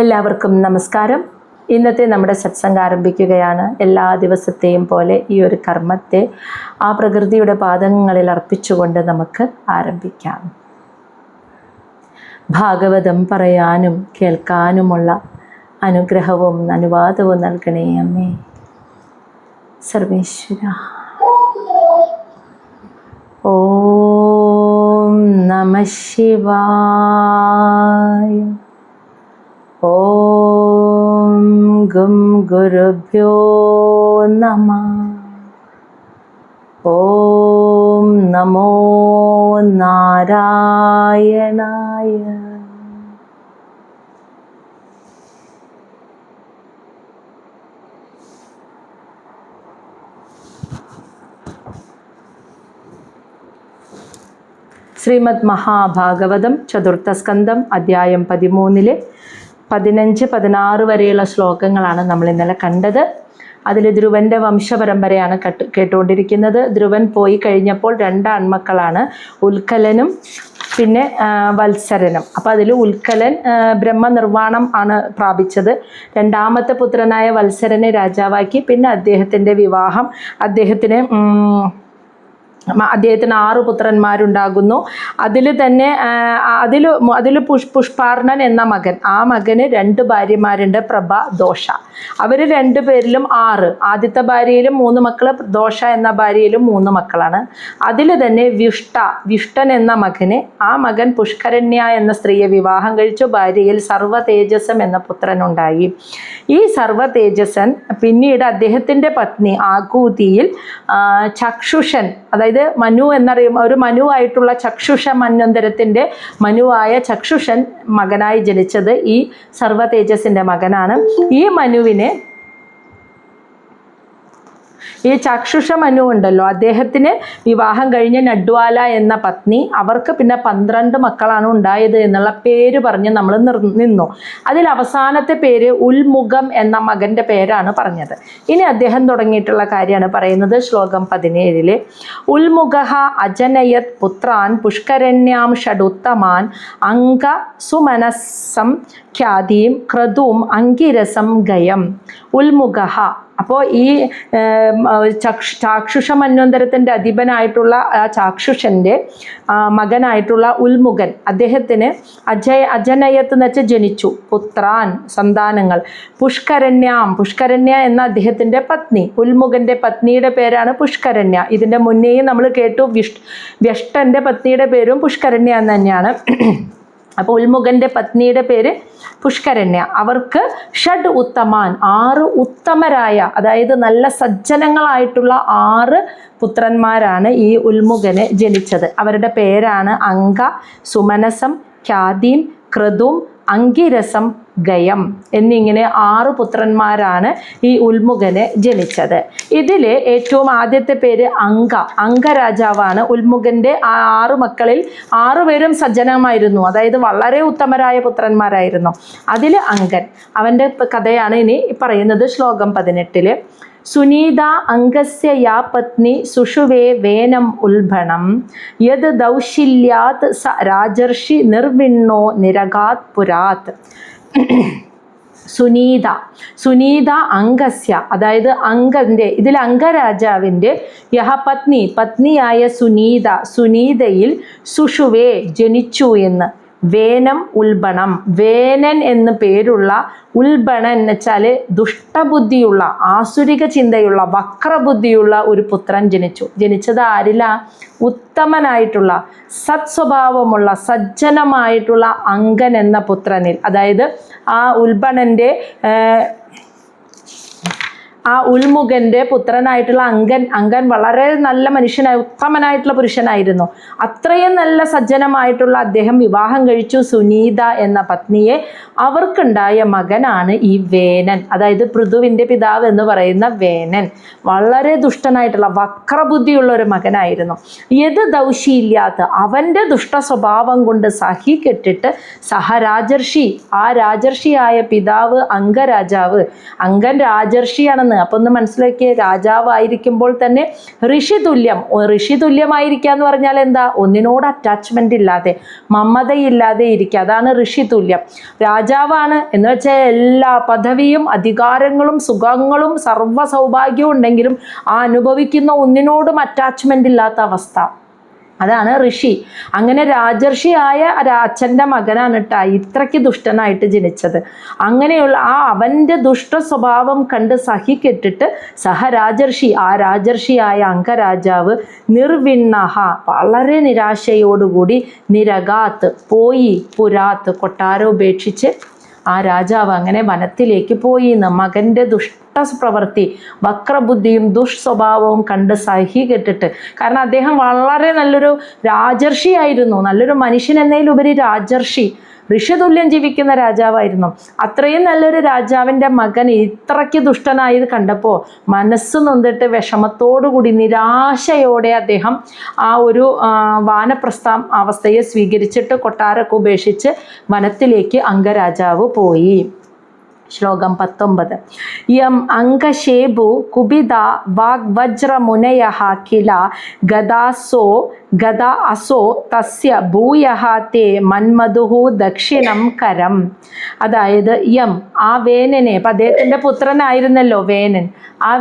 എല്ലാവർക്കും നമസ്കാരം. ഇന്നത്തെ നമ്മുടെ സത്സംഗം ആരംഭിക്കുകയാണ്. എല്ലാ ദിവസത്തെയും പോലെ ഈ ഒരു കർമ്മത്തെ ആ പ്രകൃതിയുടെ പാദങ്ങളിൽ അർപ്പിച്ചുകൊണ്ട് നമുക്ക് ആരംഭിക്കാം. ഭാഗവതം പറയാനും കേൾക്കാനുമുള്ള അനുഗ്രഹവും അനുവാദവും നൽകണേ അമ്മേ. സർവേശ്വര. ഓം നമഃ ശിവായ. ഓം ഗം ഗുരുഭ്യോ നമഃ. ഓം നമോ നാരായണായ. ശ്രീമദ് മഹാഭാഗവതം ചതുർത്ഥ സ്കന്ധം അധ്യായം 13 15-16 വരെയുള്ള ശ്ലോകങ്ങളാണ് നമ്മൾ ഇന്നലെ കണ്ടത്. അതിൽ ധ്രുവൻ്റെ വംശപരമ്പരയാണ് കേട്ടുകൊണ്ടിരിക്കുന്നത്. ധ്രുവൻ പോയി കഴിഞ്ഞപ്പോൾ 2 ആൺമക്കളാണ്, ഉൽക്കലനും പിന്നെ വത്സരനും. അപ്പോൾ അതിൽ ഉൽക്കലൻ ബ്രഹ്മനിർവ്വാണം ആണ് പ്രാപിച്ചത്. 2ാമത്തെ പുത്രനായ വത്സരനെ രാജാവാക്കി. പിന്നെ അദ്ദേഹത്തിൻ്റെ വിവാഹം, അദ്ദേഹത്തിന് 6 പുത്രന്മാരുണ്ടാകുന്നു. അതിൽ തന്നെ അതിൽ പുഷ്പാർണൻ എന്ന മകൻ, ആ മകന് 2 ഭാര്യമാരുണ്ട്, പ്രഭ, ദോഷ. അവർ 2 പേരിലും 6. ആദ്യത്തെ ഭാര്യയിലും 3 മക്കൾ, ദോഷ എന്ന ഭാര്യയിലും 3 മക്കളാണ്. അതിൽ തന്നെ വിഷ്ടൻ എന്ന മകന്, ആ മകൻ പുഷ്കരണ്യ എന്ന സ്ത്രീയെ വിവാഹം കഴിച്ചു. ഭാര്യയിൽ സർവ്വതേജസം എന്ന പുത്രനുണ്ടായി. ഈ സർവ്വതേജസൻ പിന്നീട് അദ്ദേഹത്തിൻ്റെ പത്നി ആകൂതിയിൽ ചക്ഷുഷൻ, അതായത് മനു എന്നറിയുമ്പോൾ ഒരു മനുവായിട്ടുള്ള ചക്ഷുഷ മന്വന്തരത്തിൻ്റെ മനുവായ ചക്ഷുഷൻ മകനായി ജനിച്ചത് ഈ സർവ്വതേജസിൻ്റെ മകനാണ്. ഈ മനുവിനെ, ഈ ചക്ഷുഷ മനു ഉണ്ടല്ലോ, അദ്ദേഹത്തിന് വിവാഹം കഴിഞ്ഞ നഡ്വാല എന്ന പത്നി, അവർക്ക് പിന്നെ 12 മക്കളാണ് ഉണ്ടായത് എന്നുള്ള പേര് പറഞ്ഞ് നമ്മൾ നിന്നു. അതിൽ അവസാനത്തെ പേര് ഉൽമുഖം എന്ന മകൻ്റെ പേരാണ് പറഞ്ഞത്. ഇനി അദ്ദേഹം തുടങ്ങിയിട്ടുള്ള കാര്യമാണ് പറയുന്നത്. ശ്ലോകം 17 ഉൽമുഖഃ അജനയത് പുത്രാൻ പുഷ്കരണ്യാം ഷഡുത്തമാൻ അംഗ സുമനസ്സം ഖ്യാതിം ക്രതും അങ്കിരസം ഗയം. ഉൽമുഖഃ, അപ്പോൾ ഈ ചാക്ഷുഷ മന്വന്തരത്തിൻ്റെ അധിപനായിട്ടുള്ള ആ ചാക്ഷുഷൻ്റെ മകനായിട്ടുള്ള ഉൽമുഖൻ, അദ്ദേഹത്തിന് അജനയത്ത് എന്ന് വെച്ചാൽ ജനിച്ചു, പുത്രാൻ സന്താനങ്ങൾ, പുഷ്കരണ്യ എന്ന അദ്ദേഹത്തിൻ്റെ പത്നി, ഉൽമുഖൻ്റെ പത്നിയുടെ പേരാണ് പുഷ്കരണ്യ. ഇതിൻ്റെ മുന്നേയും നമ്മൾ കേട്ടു വ്യഷ്ടൻ്റെ പത്നിയുടെ പേരും പുഷ്കരണ്യ എന്ന് തന്നെയാണ്. അപ്പോൾ ഉൽമുഖൻ്റെ പത്നിയുടെ പേര് പുഷ്കരണ്യ. അവർക്ക് ഷഡ് ഉത്തമാൻ, 6 ഉത്തമരായ, അതായത് നല്ല സജ്ജനങ്ങളായിട്ടുള്ള 6 പുത്രന്മാരാണ് ഈ ഉൽമുഖന് ജനിച്ചത്. അവരുടെ പേരാണ് അംഗ, സുമനസം, ഖ്യാതിം, ക്രതും, അങ്കിരസം, ഗയം എന്നിങ്ങനെ 6 പുത്രന്മാരാണ് ഈ ഉൽമുഖന് ജനിച്ചത്. ഇതിൽ ഏറ്റവും ആദ്യത്തെ പേര് അംഗരാജാവാണ്. ഉൽമുഖൻ്റെ 6 മക്കളിൽ 6 പേരും സജ്ജനമായിരുന്നു, അതായത് വളരെ ഉത്തമരായ പുത്രന്മാരായിരുന്നു. അതിൽ അംഗൻ, അവൻ്റെ കഥയാണ് ഇനി പറയുന്നത്. ശ്ലോകം 18 സുനീത അംഗസ്യ യാ പത്നി സുഷുവേ വേനം ഉൽഭണം യത് ദൗശില്യാത് സ രാജർഷി നിർവിണ്ണോ നിരഗാത് പുരാത്. സുനീത അംഗസ്യ, അതായത് അംഗൻ്റെ, ഇതിൽ അംഗരാജാവിൻ്റെ പത്നിയായ സുനീതയിൽ സുഷുവേ ജനിച്ചു എന്ന്. വേനം ഉൽബണം, വേനൻ എന്ന് പേരുള്ള ഉൽബണൻ എന്ന് വെച്ചാൽ ദുഷ്ടബുദ്ധിയുള്ള, ആസുരിക ചിന്തയുള്ള, വക്രബുദ്ധിയുള്ള ഒരു പുത്രൻ ജനിച്ചത് ആരില? ഉത്തമനായിട്ടുള്ള, സത്സ്വഭാവമുള്ള, സജ്ജനമായിട്ടുള്ള അംഗൻ എന്ന പുത്രനിൽ. അതായത് ആ ഉൽബണൻ്റെ ആ ഉൽമുഖൻ്റെ പുത്രനായിട്ടുള്ള അങ്കൻ വളരെ നല്ല മനുഷ്യനായി, ഉത്തമനായിട്ടുള്ള പുരുഷനായിരുന്നു. അത്രയും നല്ല സജ്ജനമായിട്ടുള്ള അദ്ദേഹം വിവാഹം കഴിച്ചു സുനീത എന്ന പത്നിയെ. അവർക്കുണ്ടായ മകനാണ് ഈ വേനൻ, അതായത് പൃഥുവിൻ്റെ പിതാവ് എന്ന് പറയുന്ന വേനൻ. വളരെ ദുഷ്ടനായിട്ടുള്ള വക്രബുദ്ധിയുള്ള ഒരു മകനായിരുന്നു. യത് ദൗശിയില്ലാത്ത, അവൻ്റെ ദുഷ്ട സ്വഭാവം കൊണ്ട് സഹികെട്ടിട്ട് സഹരാജർഷി, ആ രാജർഷിയായ പിതാവ് അംഗരാജാവ്, അംഗൻ രാജർഷിയാണെന്ന്, അപ്പോൾ ഒന്ന് മനസ്സിലാക്കിയേ, രാജാവായിരിക്കുമ്പോൾ തന്നെ ഋഷി തുല്യമായിരിക്കുക എന്ന് പറഞ്ഞാൽ എന്താ? ഒന്നിനോട് അറ്റാച്ച്മെന്റ് ഇല്ലാതെ, മമതയില്ലാതെ ഇരിക്കുക, അതാണ് ഋഷി തുല്യം. രാജാവാണ് എന്ന് വെച്ചാൽ എല്ലാ പദവിയും അധികാരങ്ങളും സുഖങ്ങളും സർവ്വ സൗഭാഗ്യവും ഉണ്ടെങ്കിലും ആ അനുഭവിക്കുന്ന ഒന്നിനോടും അറ്റാച്ച്മെന്റ് ഇല്ലാത്ത അവസ്ഥ, അതാണ് ഋഷി. അങ്ങനെ രാജർഷിയായ അച്ഛൻ്റെ മകനാണ് കേട്ടോ ഇത്രയ്ക്ക് ദുഷ്ടനായിട്ട് ജനിച്ചത്. അങ്ങനെയുള്ള അവൻ്റെ ദുഷ്ട സ്വഭാവം കണ്ട് സഹിക്കെട്ടിട്ട് സഹരാജർഷി, ആ രാജർഷിയായ അംഗരാജാവ് നിർവിണ്ണഹ, വളരെ നിരാശയോടുകൂടി നിരകാത്ത് പോയി, പുരാത്ത് കൊട്ടാരം ഉപേക്ഷിച്ച് ആ രാജാവ് അങ്ങനെ വനത്തിലേക്ക് പോയി എന്ന്. മകൻ്റെ പ്രവൃത്തി, വക്രബുദ്ധിയും ദുഷ്സ്വഭാവവും കണ്ട് സഹികെട്ടിട്ട്, കാരണം അദ്ദേഹം വളരെ നല്ലൊരു രാജർഷിയായിരുന്നു, നല്ലൊരു മനുഷ്യൻ എന്നതിലുപരി രാജർഷി, ഋഷിതുല്യം ജീവിക്കുന്ന രാജാവായിരുന്നു. അത്രയും നല്ലൊരു രാജാവിൻ്റെ മകൻ ഇത്രയ്ക്ക് ദുഷ്ടനായത് കണ്ടപ്പോൾ മനസ്സ് നൊന്നിട്ട് വിഷമത്തോടുകൂടി നിരാശയോടെ അദ്ദേഹം ആ ഒരു വാനപ്രസ്ഥ അവസ്ഥയെ സ്വീകരിച്ചിട്ട് കൊട്ടാരമൊക്കെ ഉപേക്ഷിച്ച് വനത്തിലേക്ക് അംഗരാജാവ് പോയി. ശ്ലോകം 19. യം അംഗശേബു കുബിത വാഗ്വജ്രമുനയഃ കില ഗദ അസോ തസ്യ ഭൂയഃ തേ മന്മധുഃ ദക്ഷിണം കരം. അതായത് യം, ആ വേനനെ, അപ്പം അദ്ദേഹത്തിൻ്റെ പുത്രനായിരുന്നല്ലോ വേനൻ, ആ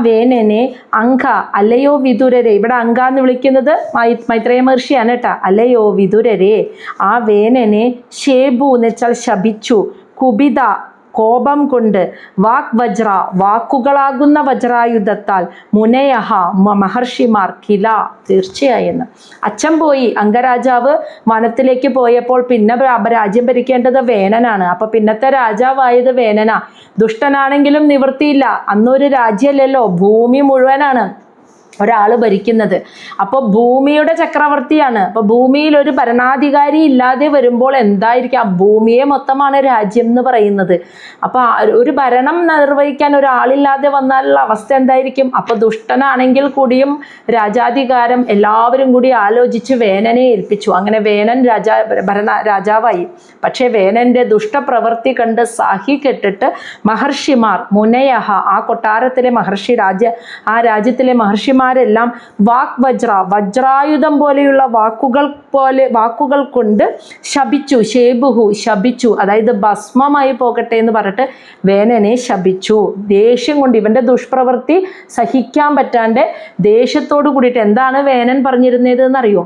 വേനനെ അങ്ക, അല്ലയോ വിതുരരെ, ഇവിടെ അങ്ക എന്ന് വിളിക്കുന്നത് മൈത്രേയ മഹർഷിയാണ് കേട്ടോ, അല്ലയോ വിതുരരെ, ആ വേനനെ ശേബു എന്ന് വെച്ചാൽ ശപിച്ചു, കുബിത കോപം കൊണ്ട്, വാഗ്വജ്ര വാക്കുകളാകുന്ന വജ്രായുധത്താൽ, മുനയഹ മഹർഷിമാർ, കില തീർച്ചയായെന്ന്. അച്ഛൻ പോയി, അംഗരാജാവ് വനത്തിലേക്ക് പോയപ്പോൾ പിന്നെ രാജ്യം ഭരിക്കേണ്ടത് വേനനാണ്. അപ്പൊ പിന്നത്തെ രാജാവായത് വേനനാ. ദുഷ്ടനാണെങ്കിലും നിവൃത്തിയില്ല, അന്നൊരു രാജ്യമല്ലല്ലോ, ഭൂമി മുഴുവനാണ് ഒരാൾ ഭരിക്കുന്നത്. അപ്പോൾ ഭൂമിയുടെ ചക്രവർത്തിയാണ്. അപ്പോൾ ഭൂമിയിൽ ഒരു ഭരണാധികാരി ഇല്ലാതെ വരുമ്പോൾ എന്തായിരിക്കും? ഭൂമിയെ മൊത്തമാണ് രാജ്യം എന്ന് പറയുന്നത്. അപ്പോൾ ഒരു ഭരണം നിർവഹിക്കാൻ ഒരാളില്ലാതെ വന്നാലുള്ള അവസ്ഥ എന്തായിരിക്കും? അപ്പോൾ ദുഷ്ടനാണെങ്കിൽ കൂടിയും രാജാധികാരം എല്ലാവരും കൂടി ആലോചിച്ച് വേനനെ ഏൽപ്പിച്ചു. അങ്ങനെ വേനൻ രാജാവായി. പക്ഷേ വേനൻ്റെ ദുഷ്ടപ്രവൃത്തി കണ്ട് സഹികെട്ടിട്ട് മഹർഷിമാർ, മുനയഹ, ആ കൊട്ടാരത്തിലെ മഹർഷി, ആ രാജ്യത്തിലെ മഹർഷിമാർ െല്ലാം വജ്രായുധം പോലെയുള്ള വാക്കുകൾ കൊണ്ട് ശപിച്ചു, അതായത് ഭസ്മമായി പോകട്ടെ എന്ന് പറഞ്ഞിട്ട് വേനനെ ശപിച്ചു. ദേഷ്യം കൊണ്ട്, ഇവന്റെ ദുഷ്പ്രവൃത്തി സഹിക്കാൻ പറ്റാണ്ട് ദേഷ്യത്തോട് കൂടിയിട്ട് എന്താണ് വേനൻ പറഞ്ഞിരുന്നത് എന്നറിയോ?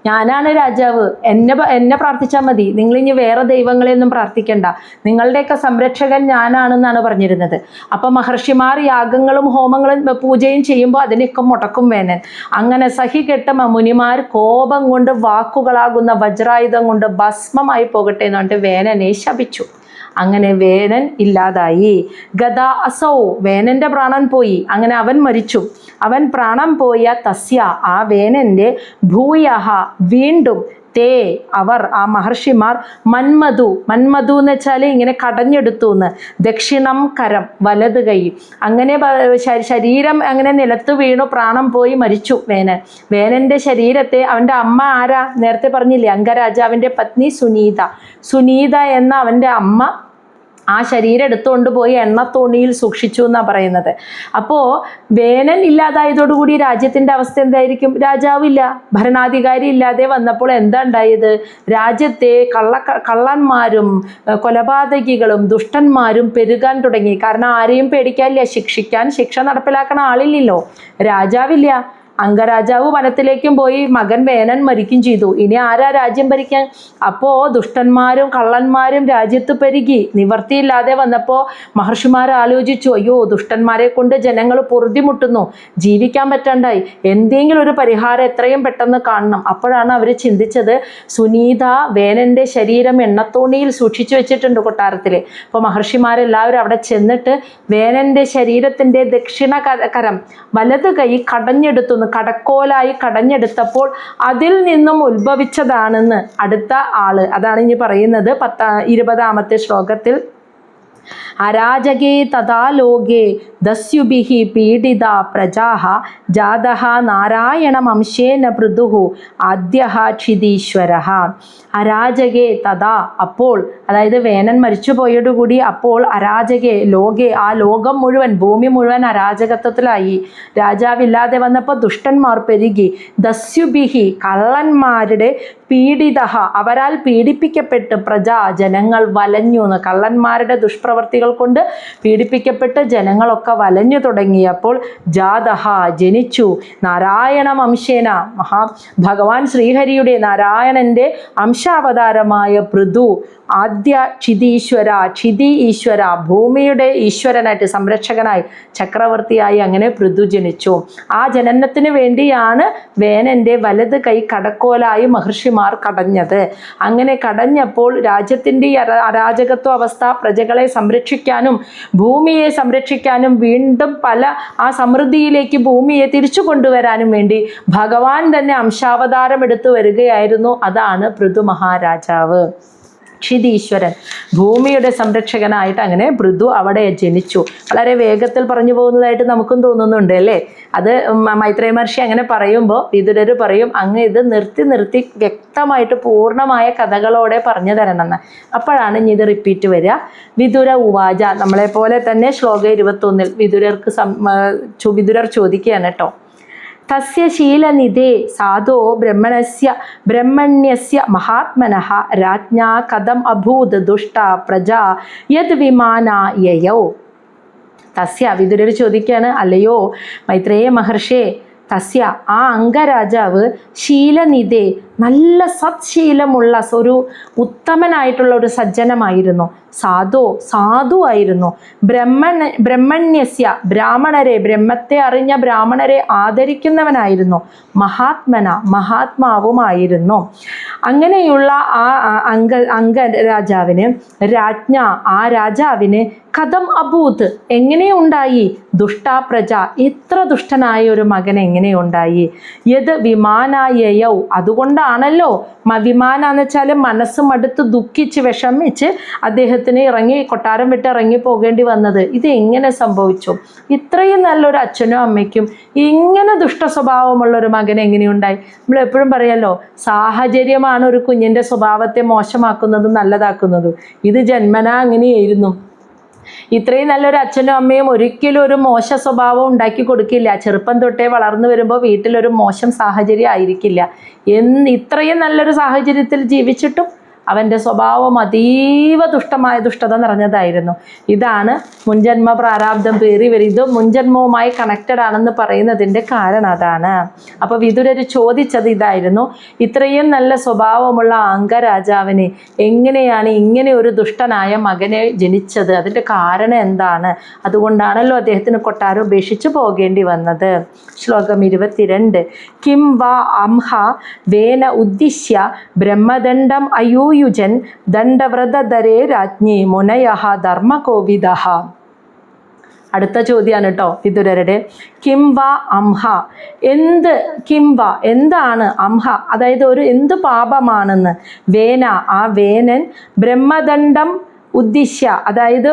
ഞാനാണ് രാജാവ്, എന്നെ പ്രാർത്ഥിച്ചാൽ മതി, നിങ്ങളിനി വേറെ ദൈവങ്ങളെയൊന്നും പ്രാർത്ഥിക്കണ്ട, നിങ്ങളുടെയൊക്കെ സംരക്ഷകൻ ഞാനാണെന്നാണ് പറഞ്ഞിരുന്നത്. അപ്പം മഹർഷിമാർ യാഗങ്ങളും ഹോമങ്ങളും പൂജയും ചെയ്യുമ്പോൾ അതിനൊക്കെ മുടക്കും വേനൻ. അങ്ങനെ സഹികെട്ട മുനിമാർ കോപം കൊണ്ട് വാക്കുകളാകുന്ന വജ്രായുധം കൊണ്ട് ഭസ്മമായി പോകട്ടെ എന്ന് പറഞ്ഞിട്ട് വേനനെ ശപിച്ചു. അങ്ങനെ വേനൻ ഇല്ലാതായി. ഗദാ അസൗ, വേനന്റെ പ്രാണൻ പോയി. അങ്ങനെ അവൻ മരിച്ചു. അവൻ പ്രാണൻ പോയ തസ്യ, ആ വേനന്റെ ഭൂയഹ, വീണ്ടും തേ, അവർ, ആ മഹർഷിമാർ, മന്മധു എന്ന് വെച്ചാൽ ഇങ്ങനെ കടഞ്ഞെടുത്തു എന്ന്, ദക്ഷിണം കരം, വലത് കൈ, അങ്ങനെ ശരീരം അങ്ങനെ നിലത്ത് വീണു, പ്രാണം പോയി, മരിച്ചു വേനന്റെ ശരീരത്തെ അവൻ്റെ അമ്മ ആരാ? നേരത്തെ പറഞ്ഞില്ലേ, അംഗരാജാവിൻ്റെ പത്നി സുനീത എന്ന അവൻ്റെ അമ്മ ആ ശരീരം എടുത്തുകൊണ്ട് പോയി എണ്ണത്തോണിയിൽ സൂക്ഷിച്ചു എന്നാണ് പറയുന്നത്. അപ്പോൾ വേനൻ ഇല്ലാതായതോടുകൂടി രാജ്യത്തിൻ്റെ അവസ്ഥ എന്തായിരിക്കും? രാജാവില്ല, ഭരണാധികാരി ഇല്ലാതെ വന്നപ്പോൾ എന്താ ഉണ്ടായത്? രാജ്യത്തെ കള്ളന്മാരും കൊലപാതകികളും ദുഷ്ടന്മാരും പെരുകാൻ തുടങ്ങി. കാരണം ആരെയും പേടിക്കാനില്ല, ശിക്ഷ നടപ്പിലാക്കണ ആളില്ലല്ലോ, രാജാവില്ല. അംഗരാജാവ് വനത്തിലേക്കും പോയി, മകൻ വേനൻ മരിക്കും ചെയ്തു. ഇനി ആരാ രാജ്യം ഭരിക്കാൻ? അപ്പോൾ ദുഷ്ടന്മാരും കള്ളന്മാരും രാജ്യത്ത് പെരുകി. നിവർത്തിയില്ലാതെ വന്നപ്പോൾ മഹർഷിമാർ ആലോചിച്ചു, അയ്യോ ദുഷ്ടന്മാരെ കൊണ്ട് ജനങ്ങൾ പൊറുതിമുട്ടുന്നു, ജീവിക്കാൻ പറ്റാണ്ടായി, എന്തെങ്കിലും ഒരു പരിഹാരം എത്രയും പെട്ടെന്ന് കാണണം. അപ്പോഴാണ് അവർ ചിന്തിച്ചത്, സുനീത വേനൻ്റെ ശരീരം എണ്ണത്തോണിയിൽ സൂക്ഷിച്ചു വെച്ചിട്ടുണ്ട് കൊട്ടാരത്തിൽ. അപ്പോൾ മഹർഷിമാരെല്ലാവരും അവിടെ ചെന്നിട്ട് വേനൻ്റെ ശരീരത്തിൻ്റെ ദക്ഷിണ കരം, വലത് കൈ കടഞ്ഞെടുത്തു, കടക്കോലായി കടഞ്ഞെടുത്തപ്പോൾ അതിൽ നിന്നും ഉത്ഭവിച്ചതാണെന്ന് അടുത്ത ആള്, അതാണ് ഇനി പറയുന്നത് 20ാമത്തെ ശ്ലോകത്തിൽ അരാജകേ തഥാ ലോകേ ദസ്യുഭിः പീഡിതാ പ്രജാഃ ജാതഃ നാരായണമംശേന പൃഥുഃ ആദ്യഃ ക്ഷിതീശ്വരഃ. അരാജകേ തഥാ അപ്പോൾ, അതായത് വേനൻ മരിച്ചുപോയോടുകൂടി അപ്പോൾ അരാജകേ ലോകേ ആ ലോകം മുഴുവൻ, ഭൂമി മുഴുവൻ അരാജകത്വത്തിലായി. രാജാവില്ലാതെ വന്നപ്പോൾ ദുഷ്ടന്മാർ പെരുകി. ദസ്യുഭിഹി കള്ളന്മാരുടെ പീഡിതഃ അവരാൽ പീഡിപ്പിക്കപ്പെട്ട് പ്രജാ ജനങ്ങൾ വലഞ്ഞു. കള്ളന്മാരുടെ ദുഷ്പ്രവർത്തികൾ കൊണ്ട് പീഡിപ്പിക്കപ്പെട്ട് ജനങ്ങളൊക്കെ വലഞ്ഞു തുടങ്ങിയപ്പോൾ ജാതഃ ജനിച്ചു നാരായണമംശേന ഭഗവാൻ ശ്രീഹരിയുടെ നാരായണന്റെ അംശാവതാരമായ പൃഥു ആദ്യ ക്ഷിതീശ്വര, ക്ഷിതി ഈശ്വര, ഭൂമിയുടെ ഈശ്വരനായിട്ട് സംരക്ഷകനായി ചക്രവർത്തിയായി അങ്ങനെ പൃഥു ജനിച്ചു. ആ ജനനത്തിന് വേണ്ടിയാണ് വേനന്റെ വലത് കൈ കടക്കോലായി മഹർഷിമാർ കടഞ്ഞത്. അങ്ങനെ കടഞ്ഞപ്പോൾ രാജ്യത്തിൻ്റെ അരാജകത്വ അവസ്ഥ, പ്രജകളെ സംരക്ഷിക്കാനും ഭൂമിയെ സംരക്ഷിക്കാനും വീണ്ടും ആ സമൃദ്ധിയിലേക്ക് ഭൂമിയെ തിരിച്ചു കൊണ്ടുവരാനും വേണ്ടി ഭഗവാൻ തന്നെ അംശാവതാരം എടുത്തു വരികയായിരുന്നു. അതാണ് പൃഥു മഹാരാജാവ്, ക്ഷിതീശ്വരൻ, ഭൂമിയുടെ സംരക്ഷകനായിട്ട് അങ്ങനെ പൃഥു അവിടെ ജനിച്ചു. വളരെ വേഗത്തിൽ പറഞ്ഞു പോകുന്നതായിട്ട് നമുക്കും തോന്നുന്നുണ്ട് അല്ലേ? അത് മൈത്രേയ മഹർഷി അങ്ങനെ പറയുമ്പോൾ വിതുരർ പറയും, അങ്ങ് ഇത് നിർത്തി വ്യക്തമായിട്ട് പൂർണ്ണമായ കഥകളോടെ പറഞ്ഞു തരണമെന്ന്. അപ്പോഴാണ് ഇനി ഇത് റിപ്പീറ്റ് വരിക. വിതുര ഉവാച, നമ്മളെപ്പോലെ തന്നെ ശ്ലോകം 21 വിതുരർ ചോദിക്കുകയാണ് കേട്ടോ. തസ്യ ശീലനിധേ സാധോ ബ്രഹ്മണ്യസ്യ മഹാത്മനഃ രാജ്ഞാ കഥം അഭൂത് ദുഷ്ട പ്രജാ യത് വിമാനായയോ. തസ്യ വിതുരർ ചോദിക്കുകയാണ്, അല്ലയോ മൈത്രേയ മഹർഷേ, തസ്യ ആ അംഗരാജാവ് ശീലനിധേ നല്ല സത്ശീലമുള്ള ഒരു ഉത്തമനായിട്ടുള്ള ഒരു സജ്ജനമായിരുന്നു. സാധുവായിരുന്നു. ബ്രഹ്മണ്യസ്യ ബ്രാഹ്മണരെ, ബ്രഹ്മത്തെ അറിഞ്ഞ ബ്രാഹ്മണരെ ആദരിക്കുന്നവനായിരുന്നു. മഹാത്മാവുമായിരുന്നു. അങ്ങനെയുള്ള ആ അംഗരാജാവിന് രാജ്ഞ ആ രാജാവിന് കഥം അഭൂത് എങ്ങനെയുണ്ടായി, ദുഷ്ടാപ്രജ എത്ര ദുഷ്ടനായ ഒരു മകൻ എങ്ങനെയുണ്ടായി, യത് വിമാനായയൗ അതുകൊണ്ടാണല്ലോ വിമാന എന്ന് വെച്ചാൽ മനസ്സ് മടുത്ത് ദുഃഖിച്ച് വിഷമിച്ച് അദ്ദേഹത്തിന് കൊട്ടാരം വിട്ട് ഇറങ്ങി പോകേണ്ടി വന്നത്. ഇത് എങ്ങനെ സംഭവിച്ചു? ഇത്രയും നല്ലൊരു അച്ഛനും അമ്മയ്ക്കും ഇങ്ങനെ ദുഷ്ട സ്വഭാവമുള്ള ഒരു മകൻ എങ്ങനെയുണ്ടായി? നമ്മൾ എപ്പോഴും പറയല്ലോ, സാഹചര്യമാണ് ഒരു കുഞ്ഞിൻ്റെ സ്വഭാവത്തെ മോശമാക്കുന്നതും നല്ലതാക്കുന്നതും. ഇത് ജന്മനാ അങ്ങനെയായിരുന്നു. ഇത്രയും നല്ലൊരു അച്ഛനും അമ്മയും ഒരിക്കലും ഒരു മോശ സ്വഭാവം ഉണ്ടാക്കി കൊടുക്കില്ല. ചെറുപ്പം തൊട്ടേ വളർന്നു വരുമ്പോൾ വീട്ടിലൊരു മോശം സാഹചര്യം ആയിരിക്കില്ല. ഇത്രയും നല്ലൊരു സാഹചര്യത്തിൽ ജീവിച്ചിട്ടും അവൻ്റെ സ്വഭാവം അതീവ ദുഷ്ടത നിറഞ്ഞതായിരുന്നു. ഇതാണ് മുൻജന്മ പ്രാരാബ്ദം പേറി വരും. ഇത് മുൻജന്മവുമായി കണക്റ്റഡ് ആണെന്ന് പറയുന്നതിൻ്റെ കാരണം അതാണ്. അപ്പോൾ വിതുരർ ചോദിച്ചത് ഇതായിരുന്നു, ഇത്രയും നല്ല സ്വഭാവമുള്ള അംഗരാജാവിന് എങ്ങനെയാണ് ഇങ്ങനെ ഒരു ദുഷ്ടനായ മകനെ ജനിച്ചത്? അതിൻ്റെ കാരണം എന്താണ്? അതുകൊണ്ടാണല്ലോ അദ്ദേഹത്തിന് കൊട്ടാരം ഉപേക്ഷിച്ച് പോകേണ്ടി വന്നത്. ശ്ലോകം 22 കിം വാ അംഹ വേന ഉദ്ദിശ്യ ബ്രഹ്മദണ്ഡം അയൂയുജൻ ദണ്ഡവ്രതധരേ രാജ്ഞി മുനയഃ ധർമ്മകോവിദഃ. അടുത്ത ചോദ്യമാണ് കേട്ടോ വിതുരരുടെ. കിം വാ അംഹ, എന്താണ് അംഹ, അതായത് എന്ത് പാപമാണെന്ന്. വേന ആ വേനൻ ബ്രഹ്മദണ്ഡം ഉദ്ദിശ്യ, അതായത്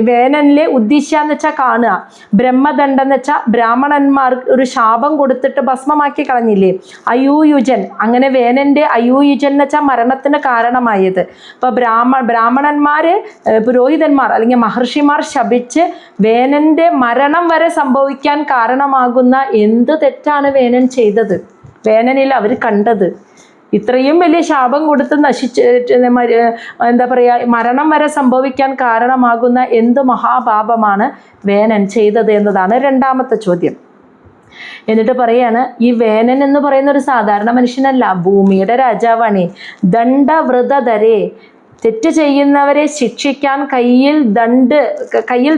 വേനനിലെ ഉദ്ദിശ്യ എന്ന് വെച്ചാൽ കാണുക, ബ്രഹ്മദണ്ഡം എന്ന് വെച്ചാൽ ബ്രാഹ്മണന്മാർക്ക് ഒരു ശാപം കൊടുത്തിട്ട് ഭസ്മമാക്കി കളഞ്ഞില്ലേ, അയൂയുജൻ, അങ്ങനെ വേനന്റെ അയൂയുജൻ എന്ന് വെച്ചാൽ മരണത്തിന് കാരണമായത്. അപ്പോൾ ബ്രാഹ്മണന്മാർ, പുരോഹിതന്മാർ അല്ലെങ്കിൽ മഹർഷിമാർ ശപിച്ച് വേനന്റെ മരണം വരെ സംഭവിക്കാൻ കാരണമാകുന്ന എന്ത് തെറ്റാണ് വേനൻ ചെയ്തത്? വേനനിൽ അവർ കണ്ടത് ഇത്രയും വലിയ ശാപം കൊടുത്ത് എന്താ പറയുക, മരണം വരെ സംഭവിക്കാൻ കാരണമാകുന്ന എന്ത് മഹാപാപമാണ് വേനൻ ചെയ്തത് എന്നതാണ് രണ്ടാമത്തെ ചോദ്യം. എന്നിട്ട് പറയാണ്, ഈ വേനൻ എന്ന് പറയുന്ന ഒരു സാധാരണ മനുഷ്യനല്ല, ഭൂമിയുടെ രാജാവാണ്. ദണ്ഡവ്രതധരേ, തെറ്റ് ചെയ്യുന്നവരെ ശിക്ഷിക്കാൻ കയ്യിൽ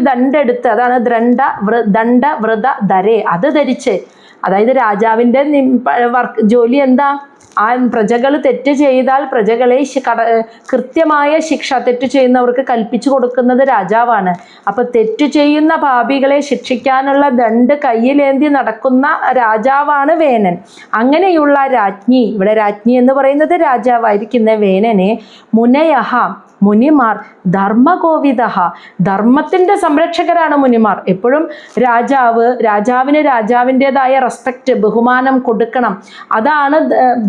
ദണ്ഡെടുത്ത്, അതാണ് ദണ്ഡവ്രതധരേ, അത് ധരിച്ച്, അതായത് രാജാവിൻ്റെ ജോലി എന്താ? ആ പ്രജകൾ തെറ്റ് ചെയ്താൽ പ്രജകളെ കൃത്യമായ ശിക്ഷ തെറ്റ് ചെയ്യുന്നവർക്ക് കൽപ്പിച്ചു കൊടുക്കുന്നത് രാജാവാണ്. അപ്പോൾ തെറ്റ് ചെയ്യുന്ന പാപികളെ ശിക്ഷിക്കാനുള്ള ദണ്ഡ് കയ്യിലേന്തി നടക്കുന്ന രാജാവാണ് വേനൻ. അങ്ങനെയുള്ള രാജ്ഞി, ഇവിടെ രാജ്ഞി എന്ന് പറയുന്നത് രാജാവായിരിക്കുന്ന വേനനെ മുനയഃ, മുനിമാർ ധർമ്മകോവിദ, ധർമ്മത്തിൻ്റെ സംരക്ഷകരാണ് മുനിമാർ. എപ്പോഴും രാജാവിന് രാജാവിൻ്റെതായ റെസ്പെക്റ്റ്, ബഹുമാനം കൊടുക്കണം. അതാണ്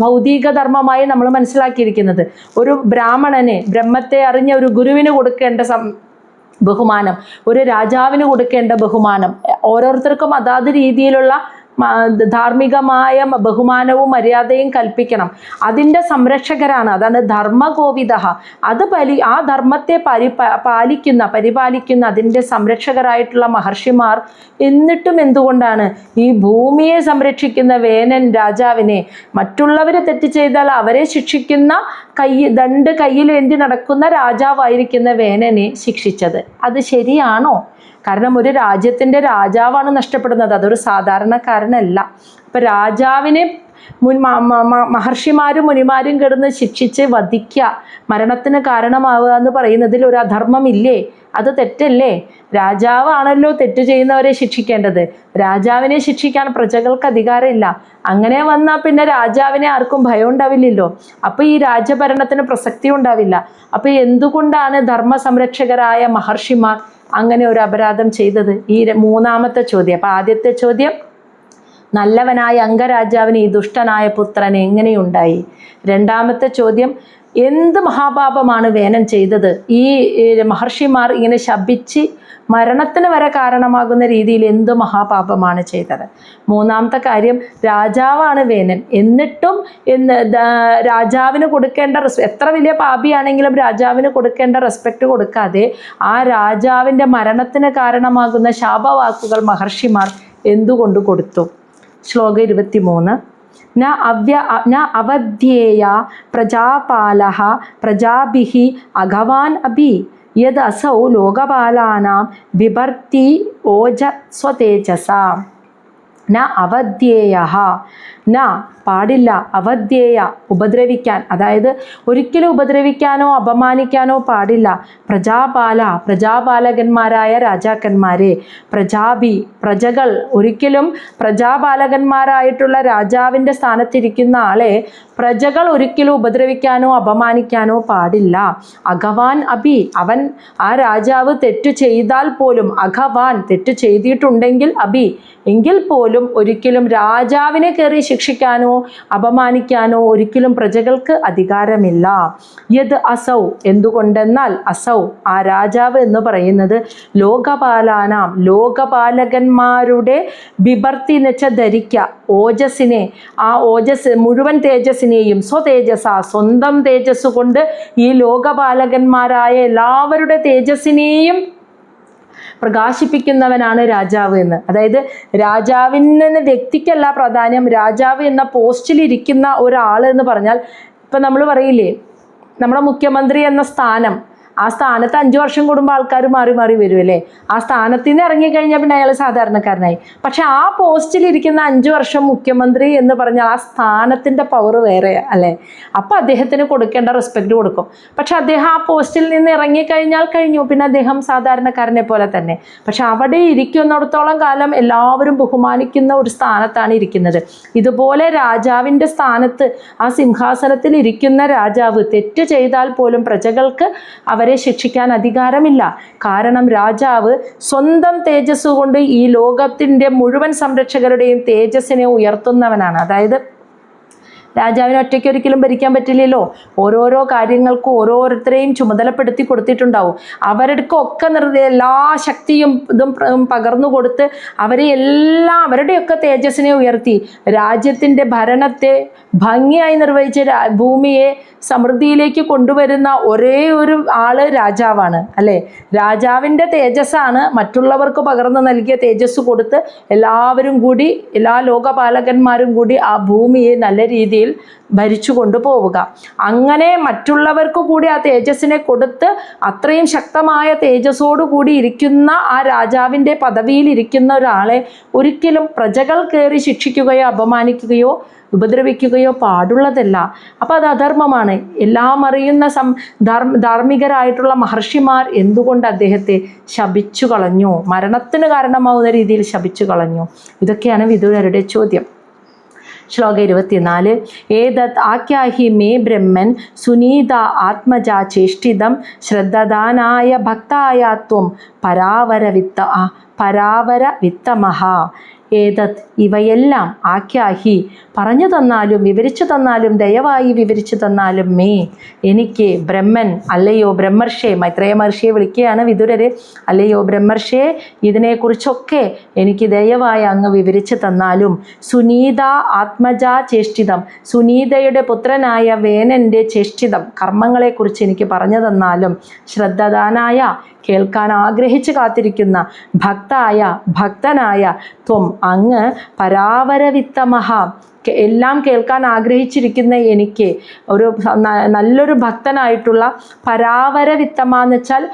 ഭൗതിക ധർമ്മമായി നമ്മൾ മനസ്സിലാക്കിയിരിക്കുന്നത്. ഒരു ബ്രാഹ്മണന്, ബ്രഹ്മത്തെ അറിഞ്ഞ ഒരു ഗുരുവിന് കൊടുക്കേണ്ട ബഹുമാനം, ഒരു രാജാവിന് കൊടുക്കേണ്ട ബഹുമാനം, ഓരോരുത്തർക്കും അതാത് രീതിയിലുള്ള ധാർമ്മികമായ ബഹുമാനവും മര്യാദയും കൽപ്പിക്കണം. അതിൻ്റെ സംരക്ഷകരാണ്, അതാണ് ധർമ്മകോവിദ. ആ ധർമ്മത്തെ പരിപാലിക്കുന്ന അതിൻ്റെ സംരക്ഷകരായിട്ടുള്ള മഹർഷിമാർ. എന്നിട്ടും എന്തുകൊണ്ടാണ് ഈ ഭൂമിയെ സംരക്ഷിക്കുന്ന വേനൻ രാജാവിനെ, മറ്റുള്ളവർ തെറ്റ് ചെയ്താൽ അവരെ ശിക്ഷിക്കുന്ന ദണ്ട് കയ്യിലേന്തി നടക്കുന്ന രാജാവായിരിക്കുന്ന വേനനെ ശിക്ഷിച്ചത്? അത് ശരിയാണോ? കാരണം ഒരു രാജ്യത്തിൻ്റെ രാജാവാണ് നഷ്ടപ്പെടുന്നത്, അതൊരു സാധാരണക്കാരനല്ല. അപ്പം രാജാവിനെ മഹർഷിമാരും മുനിമാരും കിടന്ന് ശിക്ഷിച്ച് വധിക്കുക, മരണത്തിന് കാരണമാവുക എന്ന് പറയുന്നതിൽ ഒരു അധർമ്മമില്ലേ? അത് തെറ്റല്ലേ? രാജാവാണല്ലോ തെറ്റ് ചെയ്യുന്നവരെ ശിക്ഷിക്കേണ്ടത്. രാജാവിനെ ശിക്ഷിക്കാൻ പ്രജകൾക്ക് അധികാരമില്ല. അങ്ങനെ വന്നാൽ പിന്നെ രാജാവിനെ ആർക്കും ഭയം ഉണ്ടാവില്ലല്ലോ. അപ്പോൾ ഈ രാജഭരണത്തിന് പ്രസക്തി ഉണ്ടാവില്ല. അപ്പോൾ എന്തുകൊണ്ടാണ് ധർമ്മ സംരക്ഷകരായ മഹർഷിമാർ അങ്ങനെ ഒരു അപരാധം ചെയ്തത്? ഈ മൂന്നാമത്തെ ചോദ്യം. അപ്പം ആദ്യത്തെ ചോദ്യം, നല്ലവനായ അംഗരാജാവിന് ഈ ദുഷ്ടനായ പുത്രൻ എങ്ങനെയുണ്ടായി? രണ്ടാമത്തെ ചോദ്യം, എന്ത് മഹാപാപമാണ് വേനൻ ചെയ്തത്? ഈ മഹർഷിമാർ ഇങ്ങനെ ശപിച്ച് മരണത്തിന് വരെ കാരണമാകുന്ന രീതിയിൽ എന്ത് മഹാപാപമാണ് ചെയ്തത്? മൂന്നാമത്തെ കാര്യം, രാജാവാണ് വേനൻ, എന്നിട്ടും രാജാവിന് കൊടുക്കേണ്ട എത്ര വലിയ പാപിയാണെങ്കിലും രാജാവിന് കൊടുക്കേണ്ട റെസ്പെക്റ്റ് കൊടുക്കാതെ ആ രാജാവിൻ്റെ മരണത്തിന് കാരണമാകുന്ന ശാപവാക്കുകൾ മഹർഷിമാർ എന്തുകൊണ്ട് കൊടുത്തു? ശ്ലോകം 23. ന അവധ്യേയ പ്രജാപാലഃ പ്രജാഭിഃ അഘവാൻ അഭി യത് അസൗ ലോകപാലാനാം ബിഭർത്തി ഓജസ്വതേജസ. ന അവധ്യേയഃ, ന പാടില്ല, അവധ്യേയ ഉപദ്രവിക്കാൻ, അതായത് ഒരിക്കലും ഉപദ്രവിക്കാനോ അപമാനിക്കാനോ പാടില്ല. പ്രജാപാലകന്മാരായ രാജാക്കന്മാരെ, പ്രജകൾ, ഒരിക്കലും പ്രജാപാലകന്മാരായിട്ടുള്ള രാജാവിൻ്റെ സ്ഥാനത്തിരിക്കുന്ന ആളെ പ്രജകൾ ഒരിക്കലും ഉപദ്രവിക്കാനോ അപമാനിക്കാനോ പാടില്ല. അഘവാൻ അഭി, ആ രാജാവ് തെറ്റു ചെയ്താൽ പോലും, അഘവാൻ തെറ്റു ചെയ്തിട്ടുണ്ടെങ്കിൽ, അഭി എങ്കിൽ പോലും ഒരിക്കലും രാജാവിനെ കയറി ശിക്ഷിക്കാനോ അപമാനിക്കാനോ ഒരിക്കലും പ്രജകൾക്ക് അധികാരമില്ല. യത് അസൗ, എന്തുകൊണ്ടെന്നാൽ അസൗ, ആ രാജാവ് എന്ന് പറയുന്നത് ലോകപാലാനാം, ലോകപാലകന്മാരുടെ ബിഭർത്തി എന്ന് വെച്ചാൽ ധരിക്കുക, ഓജസ്സിനെ, ആ ഓജസ് മുഴുവൻ തേജസ്സിനെയും സ്വതേജസ, സ്വന്തം തേജസ് കൊണ്ട് ഈ ലോകപാലകന്മാരായ എല്ലാവരുടെ തേജസ്സിനെയും പ്രകാശിപ്പിക്കുന്നവനാണ് രാജാവ് എന്ന്. അതായത് രാജാവിന് വ്യക്തിക്കല്ല പ്രാധാന്യം, രാജാവ് എന്ന പോസ്റ്റിലിരിക്കുന്ന ഒരാൾ എന്ന് പറഞ്ഞാൽ, ഇപ്പം നമ്മൾ പറയില്ലേ നമ്മുടെ മുഖ്യമന്ത്രി എന്ന സ്ഥാനം, ആ സ്ഥാനത്ത് 5 വർഷം കൂടുമ്പോൾ ആൾക്കാർ മാറി മാറി വരും അല്ലേ. ആ സ്ഥാനത്തിൽ നിന്ന് ഇറങ്ങിക്കഴിഞ്ഞാൽ പിന്നെ അയാൾ സാധാരണക്കാരനായി. പക്ഷെ ആ പോസ്റ്റിലിരിക്കുന്ന 5 വർഷം മുഖ്യമന്ത്രി എന്ന് പറഞ്ഞാൽ ആ സ്ഥാനത്തിൻ്റെ പവർ വേറെ അല്ലേ. അപ്പോൾ അദ്ദേഹത്തിന് കൊടുക്കേണ്ട റെസ്പെക്റ്റ് കൊടുക്കും. പക്ഷെ അദ്ദേഹം ആ പോസ്റ്റിൽ നിന്ന് ഇറങ്ങിക്കഴിഞ്ഞാൽ കഴിഞ്ഞു, പിന്നെ അദ്ദേഹം സാധാരണക്കാരനെ പോലെ തന്നെ. പക്ഷെ അവിടെ ഇരിക്കുന്നിടത്തോളം കാലം എല്ലാവരും ബഹുമാനിക്കുന്ന ഒരു സ്ഥാനത്താണ് ഇരിക്കുന്നത്. ഇതുപോലെ രാജാവിൻ്റെ സ്ഥാനത്ത്, ആ സിംഹാസനത്തിൽ ഇരിക്കുന്ന രാജാവ് തെറ്റ് ചെയ്താൽ പോലും പ്രജകൾക്ക് അവരെ ശിക്ഷിക്കാൻ അധികാരമില്ല. കാരണം രാജാവ് സ്വന്തം തേജസ് കൊണ്ട് ഈ ലോകത്തിൻ്റെ മുഴുവൻ സംരക്ഷകരുടെയും തേജസ്സിനെ ഉയർത്തുന്നവനാണ്. അതായത് രാജാവിന് ഒറ്റയ്ക്ക് ഒരിക്കലും ഭരിക്കാൻ പറ്റില്ലല്ലോ. ഓരോരോ കാര്യങ്ങൾക്കും ഓരോരുത്തരെയും ചുമതലപ്പെടുത്തി കൊടുത്തിട്ടുണ്ടാവും. അവരുടെയൊക്കെ എല്ലാ ശക്തിയും ഇതും പകർന്നു കൊടുത്ത് അവരുടെയൊക്കെ തേജസ്സിനെ ഉയർത്തി രാജ്യത്തിൻ്റെ ഭരണത്തെ ഭംഗിയായി നിർവഹിച്ച് ഭൂമിയെ സമൃദ്ധിയിലേക്ക് കൊണ്ടുവരുന്ന ഒരേ ഒരു ആള് രാജാവാണ് അല്ലേ. രാജാവിൻ്റെ തേജസ്സാണ് മറ്റുള്ളവർക്ക് പകർന്നു നൽകിയ തേജസ് കൊടുത്ത് എല്ലാവരും കൂടി, എല്ലാ ലോകപാലകന്മാരും കൂടി ആ ഭൂമിയെ നല്ല രീതിയിൽ ഭരിച്ചു കൊണ്ടുപോവുക. അങ്ങനെ മറ്റുള്ളവർക്ക് കൂടി ആ തേജസ്സിനെ കൊടുത്ത് അത്രയും ശക്തമായ തേജസ്സോടുകൂടി ഇരിക്കുന്ന ആ രാജാവിൻ്റെ പദവിയിൽ ഇരിക്കുന്ന ഒരാളെ ഒരിക്കലും പ്രജകൾ കയറി ശിക്ഷിക്കുകയോ അപമാനിക്കുകയോ ഉപദ്രവിക്കുകയോ പാടുള്ളതല്ല. അപ്പോൾ അത് അധർമ്മമാണ്. എല്ലാം അറിയുന്ന ധാർമ്മികരായിട്ടുള്ള മഹർഷിമാർ എന്തുകൊണ്ട് അദ്ദേഹത്തെ ശപിച്ചു കളഞ്ഞു, മരണത്തിന് കാരണമാവുന്ന രീതിയിൽ ശപിച്ചു കളഞ്ഞു? ഇതൊക്കെയാണ് വിദുരരുടെ ചോദ്യം. ശ്ലോകം 24. ഏതത് ആഖ്യാഹി മേ ബ്രഹ്മൻ സുനീത ആത്മജാ ചേഷ്ടിതം ശ്രദ്ധദാനായ ഭക്തായ ത്വം പരാവരവിത്തമഹ. ഏതത് ഇവയെല്ലാം ആഖ്യാഹി പറഞ്ഞു തന്നാലും വിവരിച്ചു തന്നാലും ദയവായി വിവരിച്ചു തന്നാലും മേ എനിക്ക് ബ്രഹ്മൻ അല്ലയോ ബ്രഹ്മർഷേ, മൈത്രേയ മഹർഷിയെ വിളിക്കുകയാണ് വിതുരര്, അല്ലയോ ബ്രഹ്മർഷേ ഇതിനെക്കുറിച്ചൊക്കെ എനിക്ക് ദയവായി അങ്ങ് വിവരിച്ചു തന്നാലും. സുനീത ആത്മജാ ചേഷ്ടിതം, സുനീതയുടെ പുത്രനായ വേനൻ്റെ ചേഷ്ടിതം കർമ്മങ്ങളെക്കുറിച്ച് എനിക്ക് പറഞ്ഞു തന്നാലും. ശ്രദ്ധദാനായ കേൾക്കാൻ ആഗ്രഹിച്ച് കാത്തിരിക്കുന്ന ഭക്തനായ ത്വം അങ്ങ് പരാവരവിത്തമഹ എല്ലാം കേൾക്കാൻ ആഗ്രഹിച്ചിരിക്കുന്ന എനിക്ക് ഒരു നല്ലൊരു ഭക്തനായിട്ടുള്ള പരാവരവിത്തമ എന്ന് വെച്ചാൽ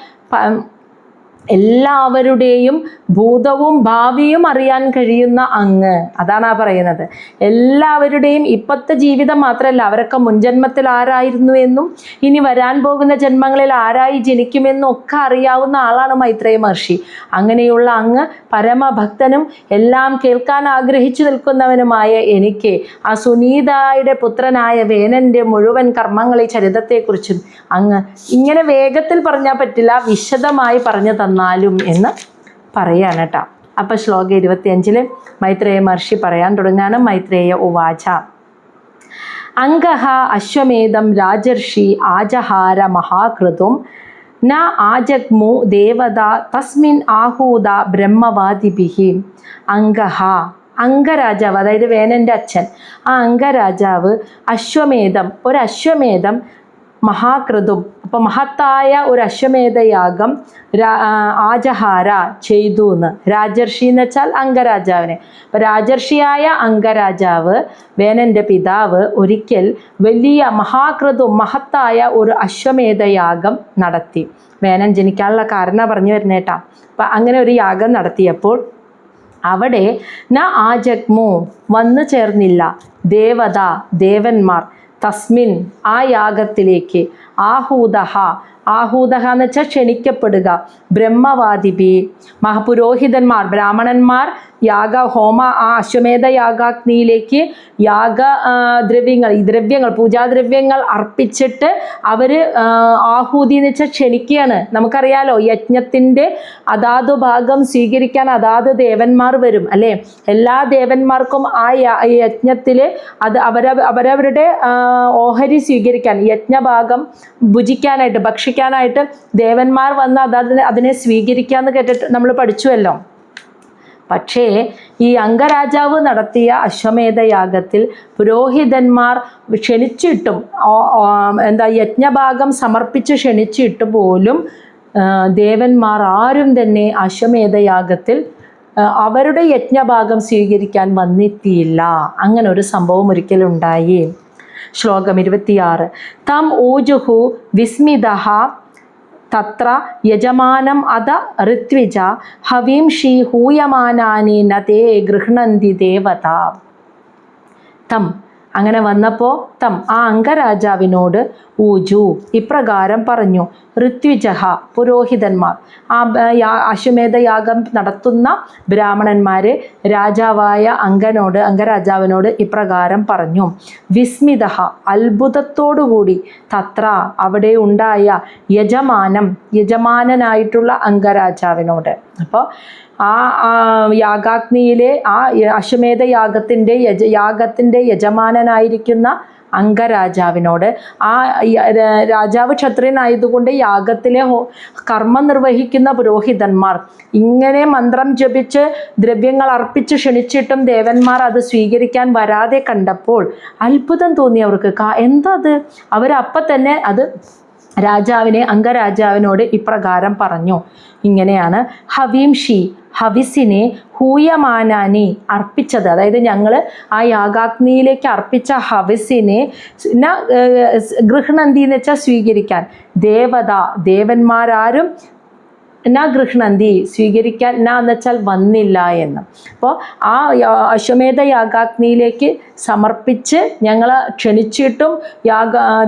എല്ലാവരുടെയും ഭൂതവും ഭാവിയും അറിയാൻ കഴിയുന്ന അങ്ങ്, അതാണ് ആ പറയുന്നത്. എല്ലാവരുടെയും ഇപ്പോഴത്തെ ജീവിതം മാത്രമല്ല, അവരൊക്കെ മുൻജന്മത്തിൽ ആരായിരുന്നു എന്നും ഇനി വരാൻ പോകുന്ന ജന്മങ്ങളിൽ ആരായി ജനിക്കുമെന്നും ഒക്കെ അറിയാവുന്ന ആളാണ് മൈത്രേയ മഹർഷി. അങ്ങനെയുള്ള അങ്ങ് പരമഭക്തനും എല്ലാം കേൾക്കാൻ ആഗ്രഹിച്ചു നിൽക്കുന്നവനുമായ എനിക്ക് ആ സുനീതയുടെ പുത്രനായ വേനൻ്റെ മുഴുവൻ കർമ്മങ്ങളെ ചരിതത്തെക്കുറിച്ചും അങ്ങ് ഇങ്ങനെ വേഗത്തിൽ പറഞ്ഞാൽ പറ്റില്ല, വിശദമായി പറഞ്ഞു തന്നാലും എന്ന് പറയാണ് കേട്ടോ. അപ്പം ശ്ലോകം 25 മൈത്രേയ മഹർഷി പറയാൻ തുടങ്ങാണ്. മൈത്രേയ ഉവാച. അംഗഃ അശ്വമേധം രാജർഷി ആജഹാര മഹാകൃതും ന ആജഗ്മു ദേവത തസ്മിൻ ആഹൂത ബ്രഹ്മവാദിഭിഃ. അംഗഃ അംഗരാജാവ്, അതായത് വേനൻ്റെ അച്ഛൻ, ആ അംഗരാജാവ് അശ്വമേധം ഒരു അശ്വമേധം മഹാകൃതും അപ്പോൾ മഹത്തായ ഒരു അശ്വമേധയാഗം ആജഹാര ചെയ്തു എന്ന്. രാജർഷി എന്ന് വെച്ചാൽ അംഗരാജാവിനെ. അപ്പോൾ രാജർഷിയായ അംഗരാജാവ് വേനൻ്റെ പിതാവ് ഒരിക്കൽ വലിയ മഹാകൃതും മഹത്തായ ഒരു അശ്വമേധയാഗം നടത്തി. വേനൻ ജനിക്കാനുള്ള കാരണം പറഞ്ഞു വരുന്നേട്ടാ. അപ്പം അങ്ങനെ ഒരു യാഗം നടത്തിയപ്പോൾ അവിടെ ന ആജഗ്മു വന്നു ചേർന്നില്ല ദേവന്മാർ തസ്മിൻ ആ യാഗത്തിലേക്ക് ആഹൂതഹ എന്ന് വെച്ചാൽ ക്ഷണിക്കപ്പെടുക ബ്രഹ്മവാദിബി മഹാപുരോഹിതന്മാർ ബ്രാഹ്മണന്മാർ ആ അശ്വമേധ യാഗാഗ്നിയിലേക്ക് ദ്രവ്യങ്ങൾ പൂജാദ്രവ്യങ്ങൾ അർപ്പിച്ചിട്ട് അവർ ആഹൂതി എന്ന് വെച്ചാൽ ക്ഷണിക്കുകയാണ്. നമുക്കറിയാലോ യജ്ഞത്തിൻ്റെ അതാത് ഭാഗം സ്വീകരിക്കാൻ അതാത് ദേവന്മാർ വരും അല്ലേ. എല്ലാ ദേവന്മാർക്കും ആ യജ്ഞത്തിൽ അത് അവരവരുടെ ഓഹരി സ്വീകരിക്കാൻ യജ്ഞഭാഗം ഭുജിക്കാനായിട്ട് ഭക്ഷിക്കാനായിട്ട് ദേവന്മാർ വന്ന് അതിനെ സ്വീകരിക്കാമെന്ന് കേട്ടിട്ട് നമ്മൾ പഠിച്ചുവല്ലോ. പക്ഷേ ഈ അംഗരാജാവ് നടത്തിയ അശ്വമേധയാഗത്തിൽ പുരോഹിതന്മാർ ക്ഷണിച്ചിട്ടും യജ്ഞഭാഗം സമർപ്പിച്ച് ക്ഷണിച്ചിട്ട് പോലും ദേവന്മാർ ആരും തന്നെ അശ്വമേധയാഗത്തിൽ അവരുടെ യജ്ഞഭാഗം സ്വീകരിക്കാൻ വന്നെത്തിയില്ല. അങ്ങനെ ഒരു സംഭവം ഒരിക്കലുണ്ടായി. ശ്ലോകം 26. തം ഊജുഹു വിസ്മിതഃ തത്ര യജമാനം അത ഋത്വിജ ഹവീംഷി ഹൂയമാനാനി നതേ ഗൃഹ്ണന്തി ദേവത. തം അങ്ങനെ വന്നപ്പോൾ ആ അംഗരാജാവിനോട് ഊജു ഇപ്രകാരം പറഞ്ഞു. ഋത്വിജഹ പുരോഹിതന്മാർ അശ്വമേധയാഗം നടത്തുന്ന ബ്രാഹ്മണന്മാർ രാജാവായ അംഗരാജാവിനോട് ഇപ്രകാരം പറഞ്ഞു. വിസ്മിതഃ അത്ഭുതത്തോടുകൂടി തത്ര അവിടെ ഉണ്ടായ യജമാനനായിട്ടുള്ള അംഗരാജാവിനോട്. അപ്പോൾ ആ യാഗാഗ്നിയിലെ ആ അശ്വമേധയാഗത്തിൻ്റെ യജമാനനായിരിക്കുന്ന അംഗരാജാവിനോട് ആ രാജാവ് ക്ഷത്രിയനായതുകൊണ്ട് യാഗത്തിലെ കർമ്മം നിർവഹിക്കുന്ന പുരോഹിതന്മാർ ഇങ്ങനെ മന്ത്രം ജപിച്ച് ദ്രവ്യങ്ങൾ അർപ്പിച്ച് ക്ഷണിച്ചിട്ടും ദേവന്മാർ അത് സ്വീകരിക്കാൻ വരാതെ കണ്ടപ്പോൾ അത്ഭുതം തോന്നി അവർക്ക്. എന്താ അത്? അവരപ്പം തന്നെ അത് അംഗരാജാവിനോട് ഇപ്രകാരം പറഞ്ഞു. ഇങ്ങനെയാണ് ഹവിസിനെ ഹൂയമാനാനി അർപ്പിച്ചത്. അതായത് ഞങ്ങൾ ആ യാഗാഗ്നിയിലേക്ക് അർപ്പിച്ച ഹവിസിനെ ഗൃഹ്ണന്തി എന്ന് വെച്ചാൽ സ്വീകരിക്കാൻ ദേവന്മാരാരും ഗൃഹ്ണന്തി സ്വീകരിക്കാൻ എന്ന് വെച്ചാൽ വന്നില്ല എന്ന്. അപ്പോൾ ആ അശ്വമേധ യാഗാഗ്നിയിലേക്ക് സമർപ്പിച്ച് ഞങ്ങൾ ക്ഷണിച്ചിട്ടും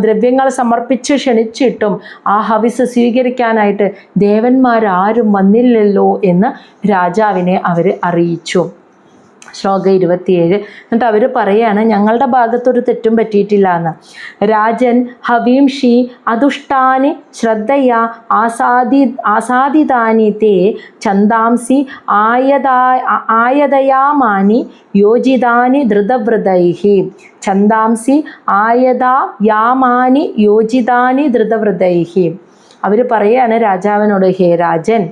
ദ്രവ്യങ്ങൾ സമർപ്പിച്ച് ക്ഷണിച്ചിട്ടും ആ ഹവിസ് സ്വീകരിക്കാനായിട്ട് ദേവന്മാരാരും വന്നില്ലല്ലോ എന്ന് രാജാവിനെ അവർ അറിയിച്ചു. ശ്ലോകം 27. എന്നിട്ട് അവർ പറയാണ് ഞങ്ങളുടെ ഭാഗത്തൊരു തെറ്റും പറ്റിയിട്ടില്ല എന്ന്. രാജൻ ഹവീംഷി അതുഷ്ടാനി ശ്രദ്ധയാ ആസാദിതാനി തേ ഛന്ദാംസി ആയതയാമാനി യോജിതാനി ധൃതവൃതൈഹി. ഛന്ദാംസി ആയതയാമാനി യോജിതാനി ധൃതവൃതൈഹി. അവർ പറയാണ് രാജാവിനോട്, ഹേ രാജൻ,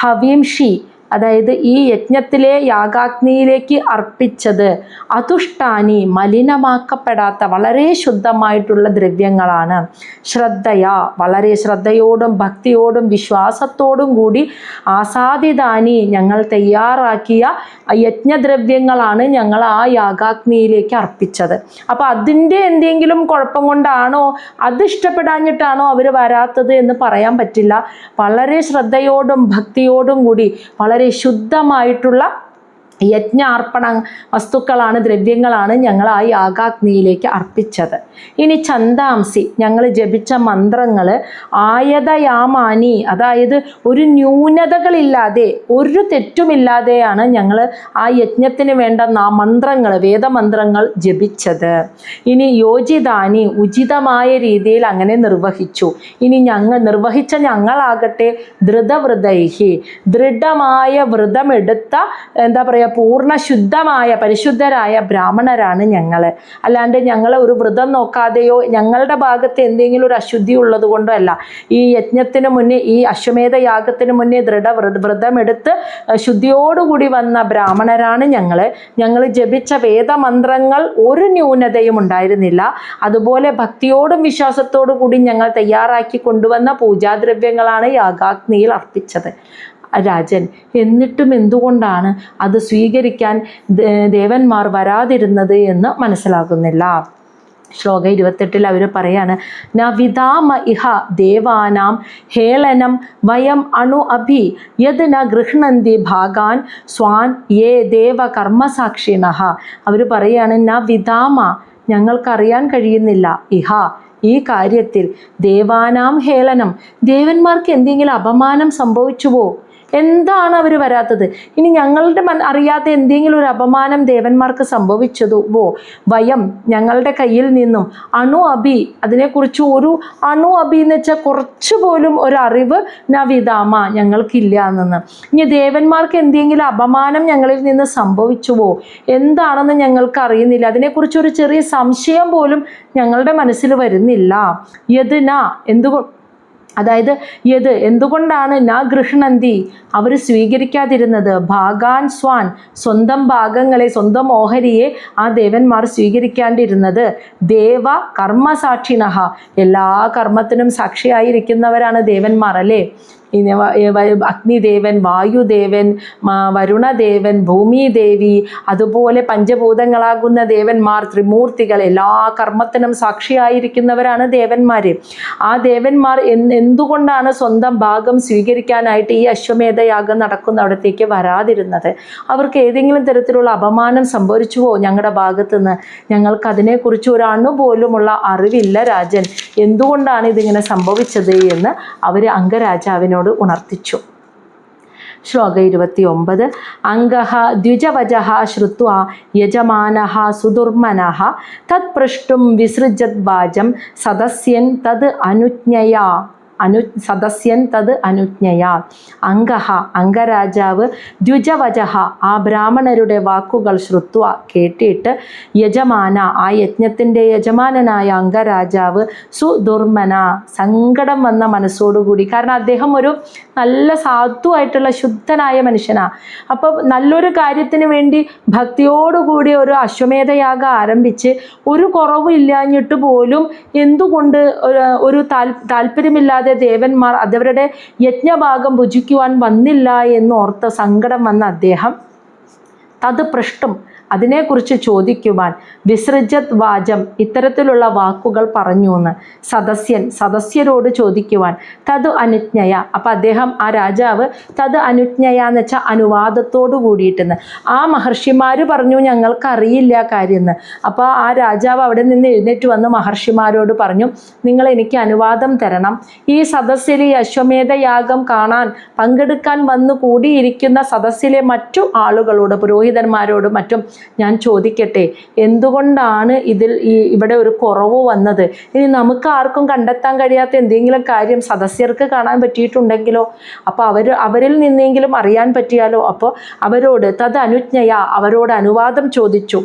ഹവീംഷി അതായത് ഈ യജ്ഞത്തിലെ യാഗാഗ്നിയിലേക്ക് അർപ്പിച്ചത് അതുഷ്ടാനി മലിനമാക്കപ്പെടാത്ത വളരെ ശുദ്ധമായിട്ടുള്ള ദ്രവ്യങ്ങളാണ്. ശ്രദ്ധയാ വളരെ ശ്രദ്ധയോടും ഭക്തിയോടും വിശ്വാസത്തോടും കൂടി ആസാദിതാനി ഞങ്ങൾ തയ്യാറാക്കിയ യജ്ഞദ്രവ്യങ്ങളാണ് ഞങ്ങൾ ആ യാഗാഗ്നിയിലേക്ക് അർപ്പിച്ചത്. അപ്പോൾ അതിൻ്റെ എന്തെങ്കിലും കുഴപ്പം കൊണ്ടാണോ, അത് ഇഷ്ടപ്പെടാഞ്ഞിട്ടാണോ അവർ വരാത്തത് എന്ന് പറയാൻ പറ്റില്ല. വളരെ ശ്രദ്ധയോടും ഭക്തിയോടും കൂടി വളരെ ശുദ്ധമായിട്ടുള്ള യജ്ഞാർപ്പണ വസ്തുക്കളാണ്, ദ്രവ്യങ്ങളാണ് ഞങ്ങൾ ആ യാഗാഗ്നിയിലേക്ക് അർപ്പിച്ചത്. ഇനി ഛന്ദാംസി ഞങ്ങൾ ജപിച്ച മന്ത്രങ്ങൾ ആയതയാമാനി അതായത് ഒരു ന്യൂനതകളില്ലാതെ ഒരു തെറ്റുമില്ലാതെയാണ് ഞങ്ങൾ ആ യജ്ഞത്തിന് വേണ്ട മന്ത്രങ്ങൾ വേദമന്ത്രങ്ങൾ ജപിച്ചത്. ഇനി യോജിതാനി ഉചിതമായ രീതിയിൽ അങ്ങനെ നിർവഹിച്ചു. ഇനി നിർവഹിച്ച ഞങ്ങളാകട്ടെ ധൃതവൃതൈഹി ദൃഢമായ വ്രതമെടുത്ത എന്താ പറയുക പൂർണ്ണ ശുദ്ധമായ പരിശുദ്ധരായ ബ്രാഹ്മണരാണ് ഞങ്ങൾ. അല്ലാണ്ട് ഞങ്ങൾ ഒരു വ്രതം നോക്കാതെയോ ഞങ്ങളുടെ ഭാഗത്ത് എന്തെങ്കിലും ഒരു അശുദ്ധി ഉള്ളത് കൊണ്ടോ അല്ല. ഈ യജ്ഞത്തിന് മുന്നേ ഈ അശ്വമേധ യാഗത്തിന് മുന്നേ വ്രതമെടുത്ത് ശുദ്ധിയോടുകൂടി വന്ന ബ്രാഹ്മണരാണ് ഞങ്ങൾ. ഞങ്ങൾ ജപിച്ച വേദമന്ത്രങ്ങൾ ഒരു ന്യൂനതയും ഉണ്ടായിരുന്നില്ല. അതുപോലെ ഭക്തിയോടും വിശ്വാസത്തോടു കൂടി ഞങ്ങൾ തയ്യാറാക്കി കൊണ്ടുവന്ന പൂജാദ്രവ്യങ്ങളാണ് യാഗാഗ്നിയിൽ അർപ്പിച്ചത്. രാജൻ, എന്നിട്ടും എന്തുകൊണ്ടാണ് അത് സ്വീകരിക്കാൻ ദേവന്മാർ വരാതിരുന്നത് എന്ന് മനസ്സിലാകുന്നില്ല. ശ്ലോകം 28 അവർ പറയാണ്, ന വിധാമ ഇഹ ദേവാനാം ഹേളനം വയം അണു അഭി യത് ന ഗൃഹ്ണന്തി ഭാഗാൻ സ്വാൻ യേ ദേവ കർമ്മസാക്ഷിണഃ. അവർ പറയാണ്, ന വിധാമ ഞങ്ങൾക്കറിയാൻ കഴിയുന്നില്ല, ഇഹ ഈ കാര്യത്തിൽ ദേവാനാം ഹേളനം ദേവന്മാർക്ക് എന്തെങ്കിലും അപമാനം സംഭവിച്ചുവോ? എന്താണ് അവർ വരാത്തത്? ഇനി ഞങ്ങളുടെ അറിയാത്ത എന്തെങ്കിലും ഒരു അപമാനം ദേവന്മാർക്ക് സംഭവിച്ചതുവോ? വയം ഞങ്ങളുടെ കയ്യിൽ നിന്നും അണു അഭി അതിനെക്കുറിച്ച് ഒരു അണു അഭി എന്ന് വെച്ചാൽ കുറച്ചു പോലും ഒരു അറിവ് നവിതാമ ഞങ്ങൾക്കില്ല എന്നെന്ന്. ഇനി ദേവന്മാർക്ക് എന്തെങ്കിലും അപമാനം ഞങ്ങളിൽ നിന്ന് സംഭവിച്ചുവോ എന്താണെന്ന് ഞങ്ങൾക്ക് അറിയുന്നില്ല. അതിനെക്കുറിച്ച് ഒരു ചെറിയ സംശയം പോലും ഞങ്ങളുടെ മനസ്സിൽ വരുന്നില്ല. യദ്ന അതായത് എന്തുകൊണ്ടാണ് ന ഗൃഹ്ണന്തി അവർ സ്വീകരിക്കാതിരുന്നത്, ഭാഗാൻ സ്വാൻ സ്വന്തം ഭാഗങ്ങളെ സ്വന്തം ഓഹരിയെ ആ ദേവന്മാർ സ്വീകരിക്കാണ്ടിരുന്നത്. ദേവ കർമ്മസാക്ഷിണഃ എല്ലാ കർമ്മത്തിനും സാക്ഷിയായിരിക്കുന്നവരാണ് ദേവന്മാർ അല്ലേ. അഗ്നിദേവൻ, വായുദേവൻ, വരുണദേവൻ, ഭൂമിദേവി, അതുപോലെ പഞ്ചഭൂതങ്ങളാകുന്ന ദേവന്മാർ, ത്രിമൂർത്തികൾ എല്ലാ കർമ്മത്തിനും സാക്ഷിയായിരിക്കുന്നവരാണ് ദേവന്മാർ. ആ ദേവന്മാർ എന്തുകൊണ്ടാണ് സ്വന്തം ഭാഗം സ്വീകരിക്കാനായിട്ട് ഈ അശ്വമേധയാഗം നടക്കുന്നവിടത്തേക്ക് വരാതിരുന്നത്? അവർക്ക് ഏതെങ്കിലും തരത്തിലുള്ള അപമാനം സംഭവിച്ചുവോ ഞങ്ങളുടെ ഭാഗത്തുനിന്ന്? ഞങ്ങൾക്ക് അതിനെക്കുറിച്ച് ഒരു അണുപോലുമുള്ള അറിവില്ല രാജൻ. എന്തുകൊണ്ടാണ് ഇതിങ്ങനെ സംഭവിച്ചത് എന്ന് അവർ അംഗരാജാവിനോട് ഉണർത്തിച്ചു. ശ്ലോകം 29 അംഗഃ ദ്വിജവചഃ ശ്രുത്വാ യജമാനഃ സുദുർമനഃ തത് പൃഷ്ടും വിസൃജത് വാചം സദസ്യൻ തത് അനുജ്ഞയാ അംഗഃ അംഗരാജാവ് ദ്വിജവചഃ ആ ബ്രാഹ്മണരുടെ വാക്കുകൾ ശ്രുത്വ കേട്ടിട്ട് യജമാന ആ യജ്ഞത്തിൻ്റെ യജമാനനായ അംഗരാജാവ് സുദുർമന സങ്കടം വന്ന മനസ്സോടുകൂടി, കാരണം അദ്ദേഹം ഒരു നല്ല സാധുവായിട്ടുള്ള ശുദ്ധനായ മനുഷ്യനാണ്. അപ്പോൾ നല്ലൊരു കാര്യത്തിന് വേണ്ടി ഭക്തിയോടുകൂടി ഒരു അശ്വമേധയാഗം ആരംഭിച്ച് ഒരു കുറവില്ലാഞ്ഞിട്ട് പോലും എന്തുകൊണ്ട് ഒരു താല്പര്യമില്ലാതെ ദേവന്മാർ അതവരുടെ യജ്ഞഭാഗം ഭുജിക്കുവാൻ വന്നില്ല എന്നോർത്ത് സങ്കടം വന്ന അദ്ദേഹം തത് പൃഷ്ടും അതിനെക്കുറിച്ച് ചോദിക്കുവാൻ വിസൃജത് വാചം ഇത്തരത്തിലുള്ള വാക്കുകൾ പറഞ്ഞു എന്ന് സദസ്യരോട് ചോദിക്കുവാൻ തത് അനുജ്ഞയ. അപ്പം അദ്ദേഹം ആ രാജാവ് തത് അനുജ്ഞയ എന്ന് വെച്ചാൽ അനുവാദത്തോടു കൂടിയിട്ടെന്ന്. ആ മഹർഷിമാർ പറഞ്ഞു ഞങ്ങൾക്കറിയില്ല കാര്യമെന്ന്. അപ്പോൾ ആ രാജാവ് അവിടെ നിന്ന് എഴുന്നേറ്റ് വന്ന് മഹർഷിമാരോട് പറഞ്ഞു, നിങ്ങൾ എനിക്ക് അനുവാദം തരണം. ഈ സദസ്സിൽ ഈ അശ്വമേധയാഗം കാണാൻ പങ്കെടുക്കാൻ വന്നു കൂടിയിരിക്കുന്ന സദസ്സിലെ മറ്റു ആളുകളോട്, പുരോഹിതന്മാരോടും മറ്റും ഞാൻ ചോദിക്കട്ടെ, എന്തുകൊണ്ടാണ് ഇവിടെ ഒരു കുറവ് വന്നത്? ഇനി നമുക്ക് ആർക്കും കണ്ടെത്താൻ കഴിയാത്ത എന്തെങ്കിലും കാര്യം സദസ്യർക്ക് കാണാൻ പറ്റിയിട്ടുണ്ടെങ്കിലോ? അപ്പോൾ അവരിൽ നിന്നെങ്കിലും അറിയാൻ പറ്റിയാലോ? അപ്പോൾ അവരോട് തത് അനുജ്ഞയ, അവരോട് അനുവാദം ചോദിച്ചു.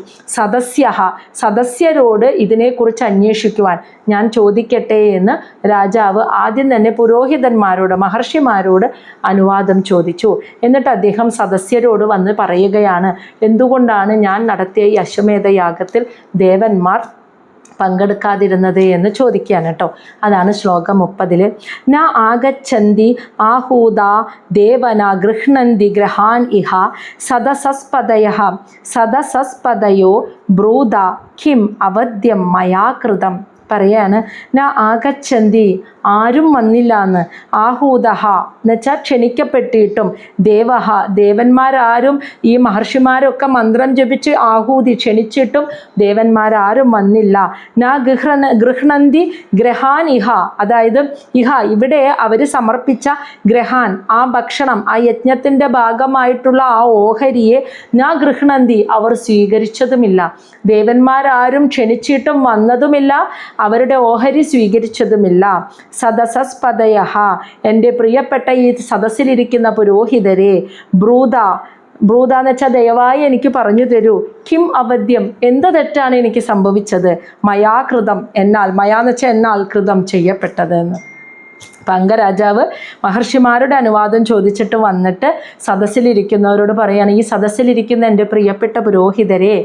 സദസ്യരോട് ഇതിനെക്കുറിച്ച് അന്വേഷിക്കുവാൻ ഞാൻ ചോദിക്കട്ടെ എന്ന് രാജാവ് ആദ്യം തന്നെ പുരോഹിതന്മാരോട്, മഹർഷിമാരോട് അനുവാദം ചോദിച്ചു. എന്നിട്ട് അദ്ദേഹം സദസ്യരോട് വന്ന് പറയുകയാണ്, എന്തുകൊണ്ടാണ് ഞാൻ നടത്തിയ ഈ അശ്വമേധയാഗത്തിൽ ദേവന്മാർ പങ്കെടുക്കാതിരുന്നത് എന്ന് ചോദിക്കുകയാണ് കേട്ടോ. അതാണ് ശ്ലോകം 30. ന ആഗച്ഛന്തി ആഹൂത ദേവന ഗൃഹ്ണന്തി ഗ്രഹാൻ ഇഹ സദസസ്പദയോ ബ്രൂത കിം അവദ്യം മയാ കൃതം. പറയാണ് ന ആഗച്ഛന്തി, ആരും വന്നില്ല എന്ന്. ആഹൂതഹ എന്ന് വെച്ചാൽ ക്ഷണിക്കപ്പെട്ടിട്ടും, ദേവഹ ദേവന്മാരാരും, ഈ മഹർഷിമാരൊക്കെ മന്ത്രം ജപിച്ച് ആഹൂതി ക്ഷണിച്ചിട്ടും ദേവന്മാരാരും വന്നില്ല. ന ഗൃഹ്ണന്തി ഗ്രഹാൻ ഇഹ, അതായത് ഇഹ ഇവിടെ അവർ സമർപ്പിച്ച ഗ്രഹാൻ, ആ ഭക്ഷണം, ആ യജ്ഞത്തിൻ്റെ ഭാഗമായിട്ടുള്ള ആ ഓഹരിയെ ന ഗൃഹ്ണന്തി, അവർ സ്വീകരിച്ചതുമില്ല. ദേവന്മാരാരും ക്ഷണിച്ചിട്ടും വന്നതുമില്ല, അവരുടെ ഓഹരി സ്വീകരിച്ചതുമില്ല. സദസസ്പദയഃ, എൻ്റെ പ്രിയപ്പെട്ട ഈ സദസ്സിലിരിക്കുന്ന പുരോഹിതരെ, ബ്രൂത എന്ന് വെച്ചാൽ ദയവായി എനിക്ക് പറഞ്ഞു തരൂ, കിം അവദ്യം, എന്ത് തെറ്റാണ് എനിക്ക് സംഭവിച്ചത്, മയാകൃതം, മയാന്ന് വെച്ചാൽ എന്നാൽ കൃതം ചെയ്യപ്പെട്ടത് എന്ന്. അപ്പം അംഗരാജാവ് മഹർഷിമാരുടെ അനുവാദം ചോദിച്ചിട്ട് വന്നിട്ട് സദസ്സിലിരിക്കുന്നവരോട് പറയാണ്, ഈ സദസ്സിലിരിക്കുന്ന എൻ്റെ പ്രിയപ്പെട്ട പുരോഹിതരെ,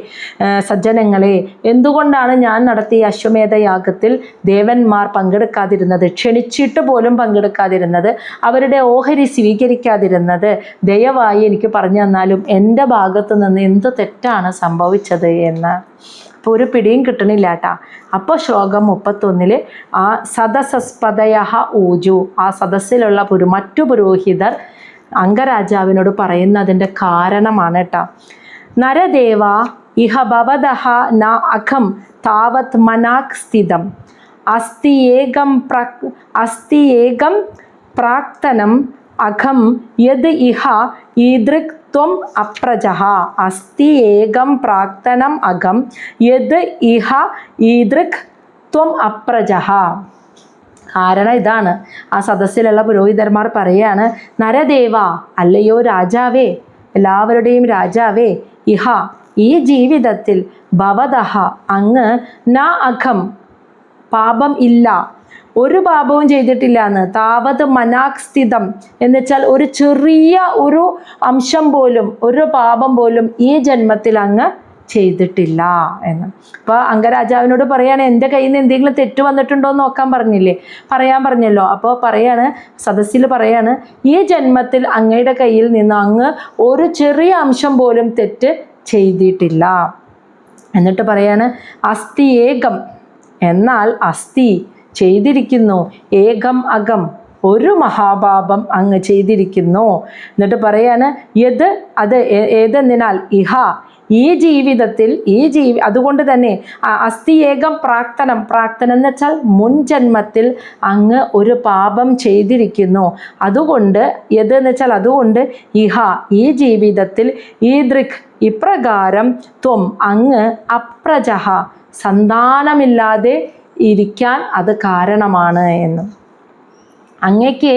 സജ്ജനങ്ങളെ, എന്തുകൊണ്ടാണ് ഞാൻ നടത്തിയ അശ്വമേധയാഗത്തിൽ ദേവന്മാർ പങ്കെടുക്കാതിരുന്നത്, ക്ഷണിച്ചിട്ട് പോലും പങ്കെടുക്കാതിരുന്നത്, അവരുടെ ഓഹരി സ്വീകരിക്കാതിരുന്നത്? ദയവായി എനിക്ക് പറഞ്ഞു തന്നാലും എൻ്റെ ഭാഗത്ത് നിന്ന് എന്ത് തെറ്റാണ് സംഭവിച്ചത് എന്ന്. അപ്പോൾ ഒരു പിടിയും കിട്ടണില്ല കേട്ടാ. അപ്പോൾ ശ്ലോകം 31 ആ സദസസ്പദയഃ ഊജു, ആ സദസ്സിലുള്ള മറ്റു പുരോഹിതർ അംഗരാജാവിനോട് പറയുന്നതിൻ്റെ കാരണമാണ് കേട്ടോ. നരദേവ ഇഹ ഭവതഃ ന അഖം താവത് മനാക് സ്ഥിതം അസ്തി ഏകം പ്രാക്തനം അഖം യദ് ഇഹ ഈദൃക് ത്വം അപ്രജഃ. അസ്തി ഏകം പ്രാക്തനം അഖം യദ് ഇഹ ഈദൃക് ത്വം അപ്രജഃ. കാരണം ഇതാണ്, ആ സദസ്സിലുള്ള പുരോഹിതന്മാർ പറയാണ്, നരദേവ, അല്ലയോ രാജാവേ, എല്ലാവരുടെയും രാജാവേ, ഇഹ ഈ ജീവിതത്തിൽ, ഭവതഃ അങ്ങ്, ന അഖം പാപം ഇല്ല, ഒരു പാപവും ചെയ്തിട്ടില്ല എന്ന്. താവത് മനാക് സ്ഥിതം എന്ന് വെച്ചാൽ ഒരു ചെറിയ ഒരു അംശം പോലും, ഒരു പാപം പോലും ഈ ജന്മത്തിൽ അങ്ങ് ചെയ്തിട്ടില്ല എന്ന്. അപ്പോൾ അംഗരാജാവിനോട് പറയാണ്, എൻ്റെ കയ്യിൽ നിന്ന് എന്തെങ്കിലും തെറ്റ് വന്നിട്ടുണ്ടോ എന്ന് നോക്കാൻ പറയാൻ പറഞ്ഞല്ലോ. അപ്പോൾ പറയാണ്, സദസ്സിൽ പറയാണ്, ഈ ജന്മത്തിൽ അങ്ങയുടെ കയ്യിൽ നിന്ന് അങ്ങ് ഒരു ചെറിയ അംശം പോലും തെറ്റ് ചെയ്തിട്ടില്ല. എന്നിട്ട് പറയാണ്, അസ്തി ഏകം, എന്നാൽ അസ്തി ചെയ്തിരിക്കുന്നു, ഏകം അകം ഒരു മഹാപാപം അങ്ങ് ചെയ്തിരിക്കുന്നു. എന്നിട്ട് പറയാണ്, അത് ഏതെന്നാൽ ഇഹ ഈ ജീവിതത്തിൽ, അതുകൊണ്ട് തന്നെ അസ്തി ഏകം പ്രാക്തനം എന്ന് വെച്ചാൽ മുൻ ജന്മത്തിൽ അങ്ങ് ഒരു പാപം ചെയ്തിരിക്കുന്നു. അതുകൊണ്ട് എന്ന് വെച്ചാൽ അതുകൊണ്ട് ഇഹ ഈ ജീവിതത്തിൽ ഈദൃക് ഇപ്രകാരം ത്വം അങ്ങ് അപ്രജഃ സന്താനമില്ലാതെ ഇരിക്കാൻ അത് കാരണമാണ് എന്നും. അങ്ങയ്ക്ക്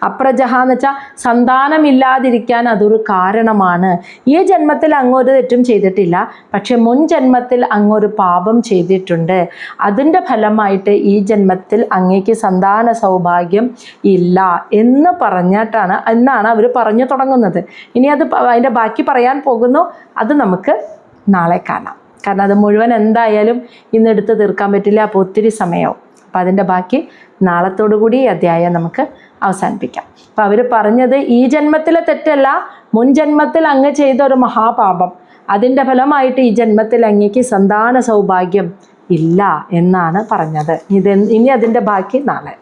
അപ്രജഹ എന്ന് വെച്ചാൽ സന്താനമില്ലാതിരിക്കാൻ അതൊരു കാരണമാണ്. ഈ ജന്മത്തിൽ അങ്ങൊരു തെറ്റും ചെയ്തിട്ടില്ല, പക്ഷെ മുൻ ജന്മത്തിൽ അങ്ങൊരു പാപം ചെയ്തിട്ടുണ്ട്. അതിൻ്റെ ഫലമായിട്ട് ഈ ജന്മത്തിൽ അങ്ങയ്ക്ക് സന്താന സൗഭാഗ്യം ഇല്ല എന്ന് എന്നാണ് അവർ പറഞ്ഞു തുടങ്ങുന്നത്. ഇനി അതിൻ്റെ ബാക്കി പറയാൻ പോകുന്നു, അത് നമുക്ക് നാളെ കാണാം. കാരണം അത് മുഴുവൻ എന്തായാലും ഇന്നെടുത്ത് തീർക്കാൻ പറ്റില്ല, അപ്പോൾ ഒത്തിരി സമയമാവും. അപ്പം അതിൻ്റെ ബാക്കി നാളത്തോടുകൂടി ഈ അധ്യായം നമുക്ക് അവസാനിപ്പിക്കാം. അപ്പോൾ അവർ പറഞ്ഞത് ഈ ജന്മത്തിലെ തെറ്റല്ല, മുൻ ജന്മത്തിൽ അങ്ങ് ചെയ്ത ഒരു മഹാപാപം, അതിൻ്റെ ഫലമായിട്ട് ഈ ജന്മത്തിൽ അങ്ങേക്ക് സന്താന സൗഭാഗ്യം ഇല്ല എന്നാണ് പറഞ്ഞത്. ഇനി അതിൻ്റെ ബാക്കി നാളെ.